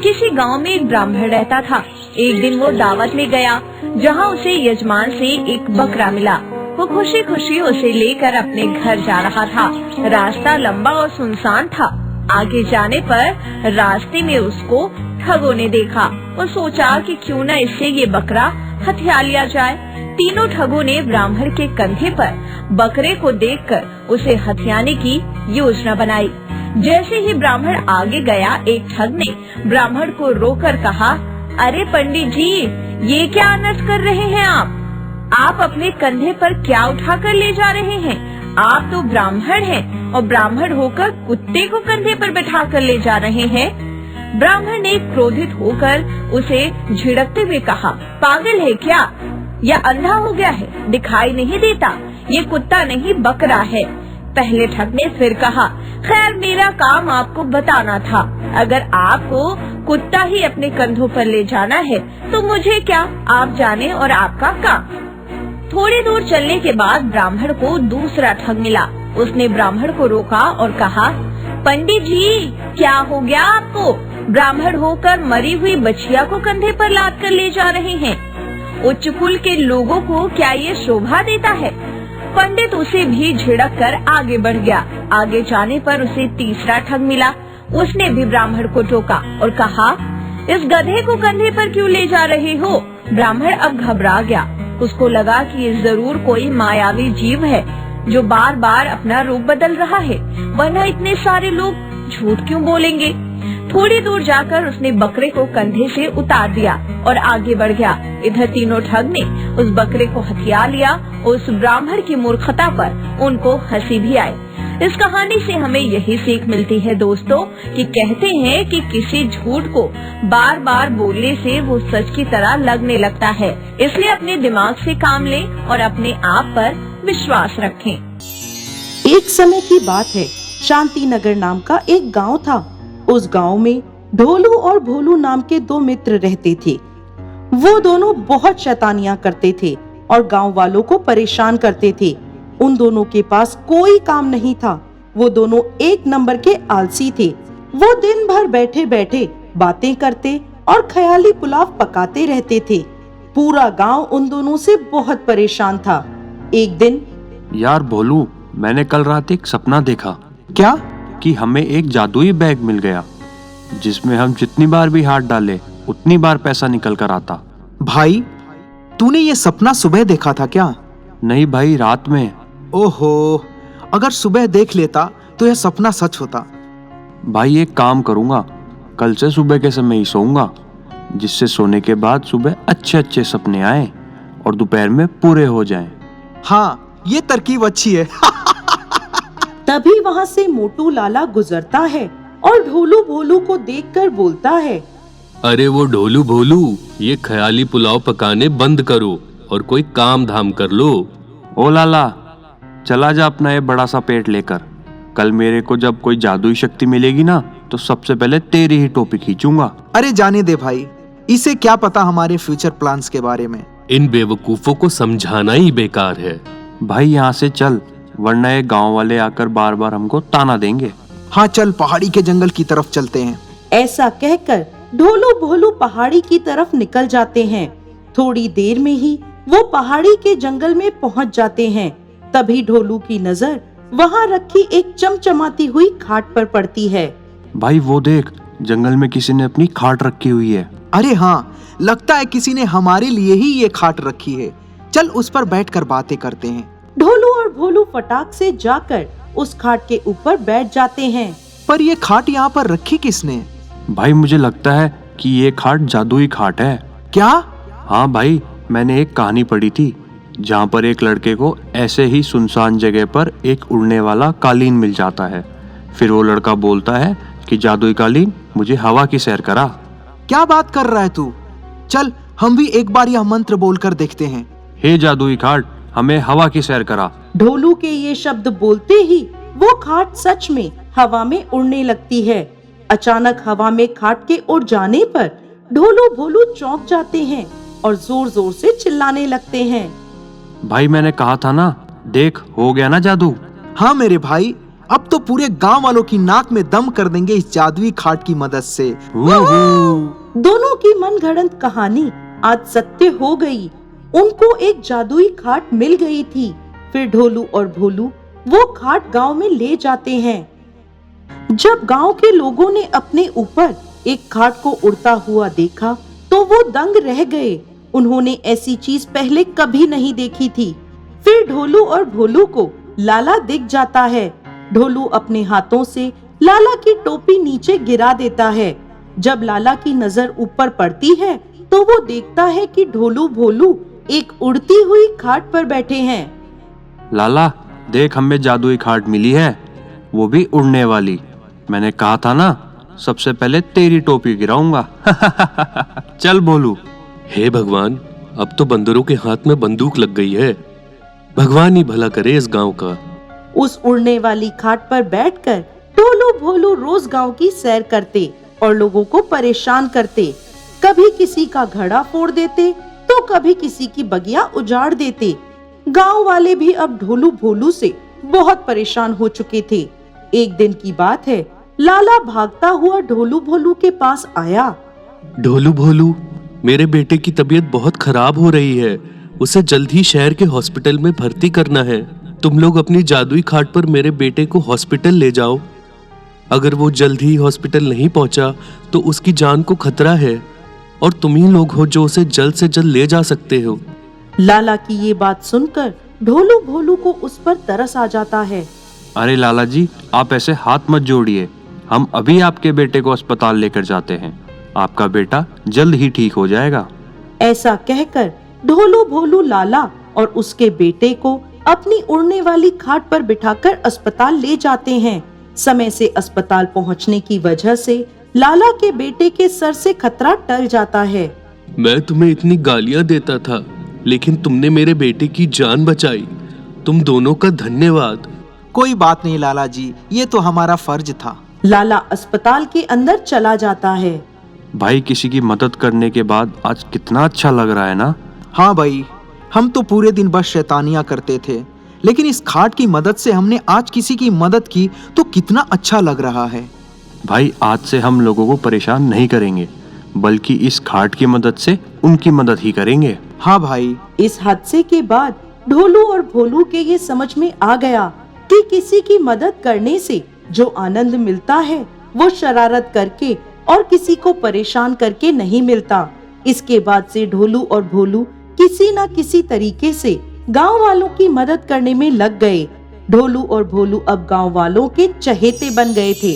किसी गांव में एक ब्राह्मण रहता था। एक दिन वो दावत में गया जहां उसे यजमान से एक बकरा मिला। वो खुशी खुशी उसे लेकर अपने घर जा रहा था। रास्ता लंबा और सुनसान था। आगे जाने पर रास्ते में उसको ठगों ने देखा। वो सोचा कि क्यों न इससे ये बकरा हथिया लिया जाए। तीनों ठगों ने ब्राह्मण के कंधे पर बकरे को देखकर उसे हथियाने की योजना बनाई। जैसे ही ब्राह्मण आगे गया, एक ठग ने ब्राह्मण को रोककर कहा, अरे पंडित जी, ये क्या अनर्थ कर रहे हैं आप अपने कंधे पर क्या उठा कर ले जा रहे हैं? आप तो ब्राह्मण हैं और ब्राह्मण होकर कुत्ते को कंधे पर बैठा कर ले जा रहे हैं। ब्राह्मण ने क्रोधित होकर उसे झिड़कते हुए कहा, पागल है क्या या अंधा हो गया है? दिखाई नहीं देता? ये कुत्ता नहीं बकरा है। पहले ठग ने फिर कहा, खैर मेरा काम आपको बताना था। अगर आपको कुत्ता ही अपने कंधों पर ले जाना है तो मुझे क्या, आप जाने और आपका काम। थोड़ी दूर चलने के बाद ब्राह्मण को दूसरा ठग मिला। उसने ब्राह्मण को रोका और कहा, पंडित जी, क्या हो गया आपको? ब्राह्मण होकर मरी हुई बछिया को कंधे पर लाद कर ले जा रहे हैं। उच्च कुल के लोगों को क्या ये शोभा देता है? पंडित उसे भी झिड़क कर आगे बढ़ गया। आगे जाने पर उसे तीसरा ठग मिला। उसने भी ब्राह्मण को टोका और कहा, इस गधे को कंधे पर क्यों ले जा रहे हो? ब्राह्मण अब घबरा गया। उसको लगा कि ये जरूर कोई मायावी जीव है जो बार बार अपना रूप बदल रहा है, वरना इतने सारे लोग झूठ क्यों बोलेंगे। थोड़ी दूर जाकर उसने बकरे को कंधे से उतार दिया और आगे बढ़ गया। इधर तीनों ठग ने उस बकरे को हथिया लिया और उस ब्राह्मण की मूर्खता पर उनको हंसी भी आई। इस कहानी से हमें यही सीख मिलती है दोस्तों कि कहते हैं कि किसी झूठ को बार बार बोलने से वो सच की तरह लगने लगता है। इसलिए अपने दिमाग से काम लें और अपने आप पर विश्वास रखें। एक समय की बात है, शांति नगर नाम का एक गांव था। उस गांव में ढोलू और भोलू नाम के दो मित्र रहते थे। वो दोनों बहुत शैतानियां करते थे और गांव वालों को परेशान करते थे। उन दोनों के पास कोई काम नहीं था। वो दोनों एक नंबर के आलसी थे। वो दिन भर बैठे बैठे बातें करते और ख्याली पुलाव पकाते रहते थे। पूरा गांव उन दोनों से बहुत परेशान था। एक दिन, यार भोलू, मैंने कल रात एक सपना देखा। क्या? कि हमें एक जादुई बैग मिल गया जिसमें हम जितनी बार भी हाथ डाले उतनी बार पैसा निकल कर आता। भाई, तूने ये सपना सुबह देखा था क्या? नहीं भाई, रात में। ओहो, अगर सुबह देख लेता तो यह सपना सच होता। भाई एक काम करूंगा, कल से सुबह के समय ही सोऊंगा, जिससे सोने के बाद सुबह अच्छे अच्छे सपने आए और दोपहर में पूरे हो जाएं। हाँ, ये तरकीब अच्छी है। तभी वहाँ से मोटू लाला गुजरता है और ढोलू भोलू को देखकर बोलता है, अरे वो ढोलू भोलू, ये ख्याली पुलाव पकाने बंद करो और कोई काम धाम कर लो। ओ लाला, चला जा अपना ये बड़ा सा पेट लेकर। कल मेरे को जब कोई जादुई शक्ति मिलेगी ना तो सबसे पहले तेरी ही टोपी खींचूंगा। अरे जाने दे भाई, इसे क्या पता हमारे फ्यूचर प्लान्स के बारे में। इन बेवकूफों को समझाना ही बेकार है। भाई यहाँ से चल, वरना ये गांव वाले आकर बार बार हमको ताना देंगे। हाँ चल, पहाड़ी के जंगल की तरफ चलते हैं। ऐसा कहकर ढोलू भोलू पहाड़ी की तरफ निकल जाते हैं। थोड़ी देर में ही वो पहाड़ी के जंगल में पहुंच जाते हैं। तभी ढोलू की नजर वहां रखी एक चमचमाती हुई खाट पर पड़ती है। भाई वो देख, जंगल में किसी ने अपनी खाट रखी हुई है। अरे हाँ, लगता है किसी ने हमारे लिए ही ये खाट रखी है। चल उस पर बैठकर बातें करते हैं। ढोलू और भोलू फटाक से जाकर उस खाट के ऊपर बैठ जाते हैं। पर ये खाट यहाँ पर रखी किसने? भाई मुझे लगता है कि ये खाट जादुई खाट है। क्या? हाँ भाई, मैंने एक कहानी पढ़ी थी जहाँ पर एक लड़के को ऐसे ही सुनसान जगह पर एक उड़ने वाला कालीन मिल जाता है। फिर वो लड़का बोलता है कि जादुई कालीन, मुझे हवा की सैर करा। क्या बात कर रहा है तू? चल हम भी एक बार यह मंत्र बोलकर देखते हैं। हे जादुई खाट, हमें हवा की सैर करा। ढोलू के ये शब्द बोलते ही वो खाट सच में हवा में उड़ने लगती है। अचानक हवा में खाट के उड़ जाने पर ढोलू भोलू चौंक जाते हैं और जोर जोर से चिल्लाने लगते हैं। भाई मैंने कहा था ना, देख हो गया ना जादू। हाँ मेरे भाई, अब तो पूरे गांव वालों की नाक में दम कर देंगे इस जादुई खाट की मदद से। दोनों की मनगढ़ंत कहानी आज सत्य हो गई। उनको एक जादुई खाट मिल गई थी। फिर ढोलू और भोलू वो खाट गांव में ले जाते हैं। जब गांव के लोगों ने अपने ऊपर एक खाट को उड़ता हुआ देखा तो वो दंग रह गए। उन्होंने ऐसी चीज पहले कभी नहीं देखी थी। फिर ढोलू और भोलू को लाला दिख जाता है। ढोलू अपने हाथों से लाला की टोपी नीचे गिरा देता है। जब लाला की नजर ऊपर पड़ती है तो वो देखता है कि ढोलू भोलू एक उड़ती हुई खाट पर बैठे हैं। लाला देख, हमें जादुई खाट मिली है, वो भी उड़ने वाली। मैंने कहा था ना, सबसे पहले तेरी टोपी गिराऊंगा। चल भोलू। हे भगवान, अब तो बंदरों के हाथ में बंदूक लग गई है। भगवान ही भला करे इस गांव का। उस उड़ने वाली खाट पर बैठकर ढोलू भोलू रोज गांव की सैर करते और लोगों को परेशान करते। कभी किसी का घड़ा फोड़ देते तो कभी किसी की बगिया उजाड़ देते। गांव वाले भी अब ढोलू भोलू से बहुत परेशान हो चुके थे। एक दिन की बात है, लाला भागता हुआ ढोलू भोलू के पास आया। ढोलू भोलू, मेरे बेटे की तबीयत बहुत खराब हो रही है। उसे जल्द ही शहर के हॉस्पिटल में भर्ती करना है। तुम लोग अपनी जादुई खाट पर मेरे बेटे को हॉस्पिटल ले जाओ। अगर वो जल्द ही हॉस्पिटल नहीं पहुंचा तो उसकी जान को खतरा है और तुम ही लोग हो जो उसे जल्द से जल्द ले जा सकते हो। लाला की ये बात सुनकर ढोलू भोलू को उस पर तरस आ जाता है। अरे लाला जी, आप ऐसे हाथ मत जोड़िए। हम अभी आपके बेटे को अस्पताल लेकर जाते हैं। आपका बेटा जल्द ही ठीक हो जाएगा। ऐसा कहकर ढोलू भोलू लाला और उसके बेटे को अपनी उड़ने वाली खाट पर बिठाकर अस्पताल ले जाते हैं। समय से अस्पताल पहुंचने की वजह से लाला के बेटे के सर से खतरा टल जाता है। मैं तुम्हें इतनी गालियां देता था, लेकिन तुमने मेरे बेटे की जान बचाई। तुम दोनों का धन्यवाद। कोई बात नहीं लाला जी, ये तो हमारा फर्ज था। लाला अस्पताल के अंदर चला जाता है। भाई, किसी की मदद करने के बाद आज कितना अच्छा लग रहा है ना। हाँ भाई, हम तो पूरे दिन बस शैतानियां करते थे, लेकिन इस खाट की मदद से हमने आज किसी की मदद की तो कितना अच्छा लग रहा है। भाई, आज से हम लोगों को परेशान नहीं करेंगे, बल्कि इस खाट की मदद से उनकी मदद ही करेंगे। हाँ भाई। इस हादसे के बाद ढोलू और भोलू के ये समझ में आ गया कि किसी की मदद करने से जो आनंद मिलता है वो शरारत करके और किसी को परेशान करके नहीं मिलता। इसके बाद से ढोलू और भोलू किसी न किसी तरीके से गांव वालों की मदद करने में लग गए। ढोलू और भोलू अब गांव वालों के चहेते बन गए थे।